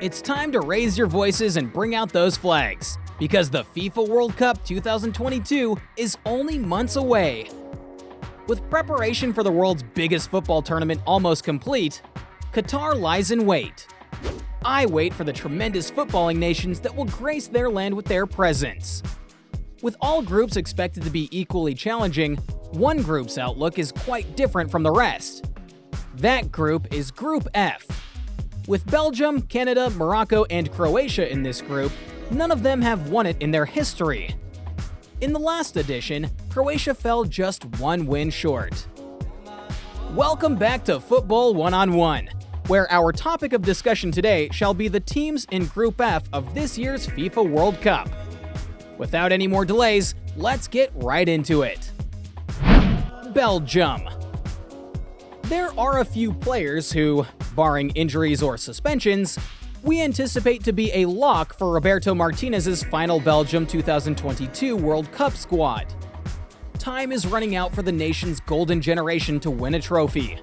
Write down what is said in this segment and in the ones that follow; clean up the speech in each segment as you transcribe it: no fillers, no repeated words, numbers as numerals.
It's time to raise your voices and bring out those flags, because the FIFA World Cup 2022 is only months away. With preparation for the world's biggest football tournament almost complete, Qatar lies in wait. I wait for the tremendous footballing nations that will grace their land with their presence. With all groups expected to be equally challenging, one group's outlook is quite different from the rest. That group is Group F. With Belgium, Canada, Morocco, and Croatia in this group, none of them have won it in their history. In the last edition, Croatia fell just one win short. Welcome back to Futbol One, where our topic of discussion today shall be the teams in Group F of this year's FIFA World Cup. Without any more delays, let's get right into it. Belgium. There are a few players who, barring injuries or suspensions, we anticipate to be a lock for Roberto Martinez's final Belgium 2022 World Cup squad. Time is running out for the nation's golden generation to win a trophy.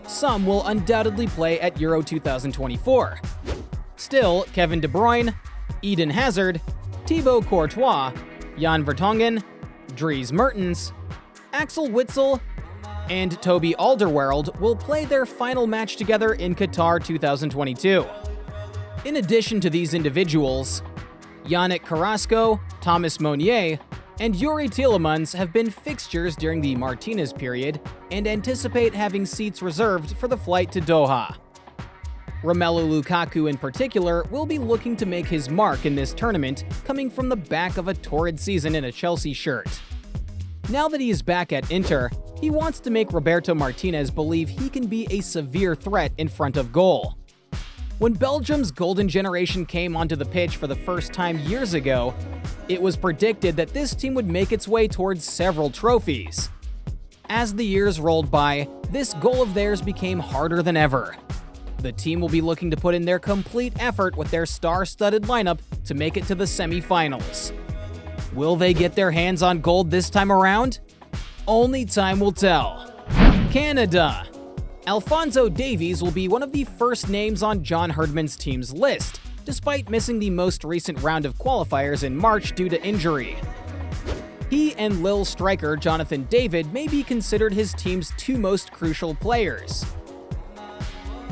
Some will undoubtedly play at Euro 2024. Still, Kevin De Bruyne, Eden Hazard, Thibaut Courtois, Jan Vertonghen, Dries Mertens, Axel Witsel, and Toby Alderweireld will play their final match together in Qatar 2022. In addition to these individuals, Yannick Carrasco, Thomas Meunier, and Yuri Tielemans have been fixtures during the Martinez period and anticipate having seats reserved for the flight to Doha. Romelu Lukaku in particular will be looking to make his mark in this tournament, coming from the back of a torrid season in a Chelsea shirt. Now that he is back at Inter, he wants to make Roberto Martinez believe he can be a severe threat in front of goal. When Belgium's golden generation came onto the pitch for the first time years ago, it was predicted that this team would make its way towards several trophies. As the years rolled by, this goal of theirs became harder than ever. The team will be looking to put in their complete effort with their star-studded lineup to make it to the semi-finals. Will they get their hands on gold this time around? Only time will tell. Canada. Alphonso Davies will be one of the first names on John Herdman's team's list, despite missing the most recent round of qualifiers in March due to injury. He and Lille striker Jonathan David may be considered his team's two most crucial players.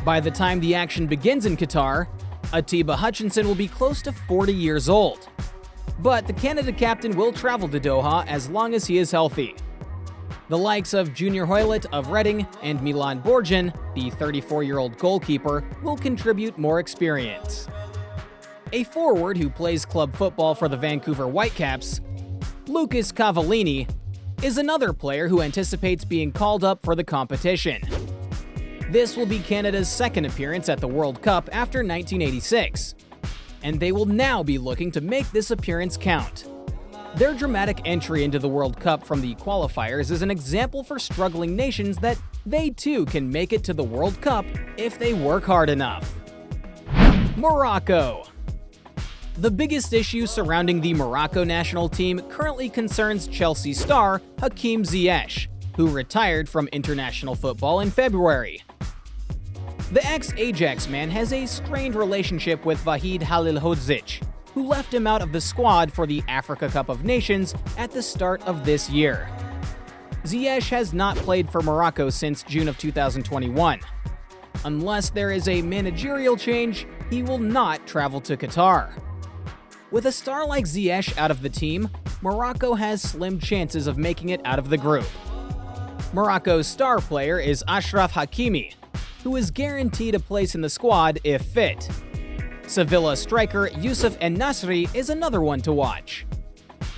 By the time the action begins in Qatar, Atiba Hutchinson will be close to 40 years old. But the Canada captain will travel to Doha as long as he is healthy. The likes of Junior Hoilett of Reading and Milan Borjan, the 34-year-old goalkeeper, will contribute more experience. A forward who plays club football for the Vancouver Whitecaps, Lucas Cavallini, is another player who anticipates being called up for the competition. This will be Canada's second appearance at the World Cup after 1986, and they will now be looking to make this appearance count. Their dramatic entry into the World Cup from the qualifiers is an example for struggling nations that they too can make it to the World Cup if they work hard enough. Morocco. The biggest issue surrounding the Morocco national team currently concerns Chelsea star Hakim Ziyech, who retired from international football in February. The ex-Ajax man has a strained relationship with Vahid Halilhodzic, who left him out of the squad for the Africa Cup of Nations at the start of this year. Ziyech has not played for Morocco since June of 2021. Unless there is a managerial change, he will not travel to Qatar. With a star like Ziyech out of the team, Morocco has slim chances of making it out of the group. Morocco's star player is Achraf Hakimi, who is guaranteed a place in the squad if fit. Sevilla striker Youssef En-Nasri is another one to watch.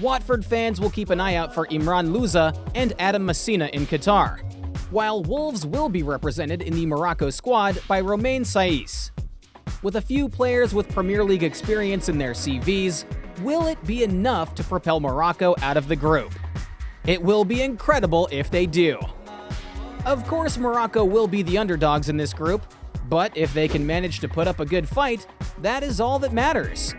Watford fans will keep an eye out for Imran Louza and Adam Messina in Qatar, while Wolves will be represented in the Morocco squad by Romain Saiss. With a few players with Premier League experience in their CVs, will it be enough to propel Morocco out of the group? It will be incredible if they do. Of course, Morocco will be the underdogs in this group, but if they can manage to put up a good fight, that is all that matters.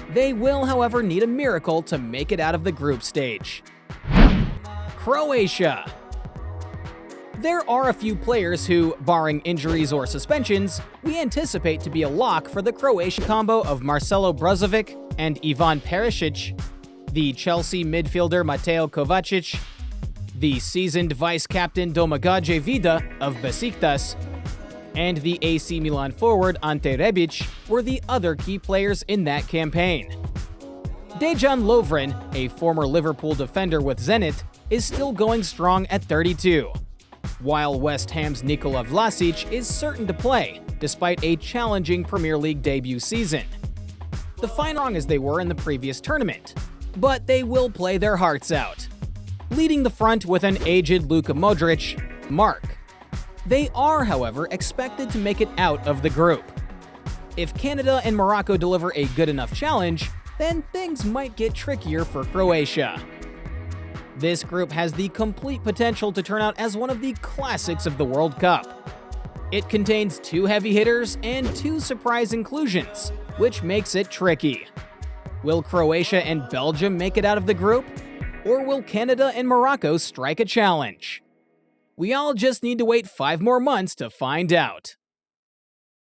They will, however, need a miracle to make it out of the group stage. Croatia. There are a few players who, barring injuries or suspensions, we anticipate to be a lock for the Croatian combo of Marcelo Brozovic and Ivan Perisic, the Chelsea midfielder Mateo Kovacic, the seasoned vice-captain Domagoj Vida of Besiktas, and the AC Milan forward Ante Rebic were the other key players in that campaign. Dejan Lovren, a former Liverpool defender with Zenit, is still going strong at 32, while West Ham's Nikola Vlasic is certain to play, despite a challenging Premier League debut season. The final as they were in the previous tournament, but they will play their hearts out. Leading the front with an aged Luka Modric, Mark. They are, however, expected to make it out of the group. If Canada and Morocco deliver a good enough challenge, then things might get trickier for Croatia. This group has the complete potential to turn out as one of the classics of the World Cup. It contains 2 heavy hitters and 2 surprise inclusions, which makes it tricky. Will Croatia and Belgium make it out of the group? Or will Canada and Morocco strike a challenge? We all just need to wait 5 more months to find out.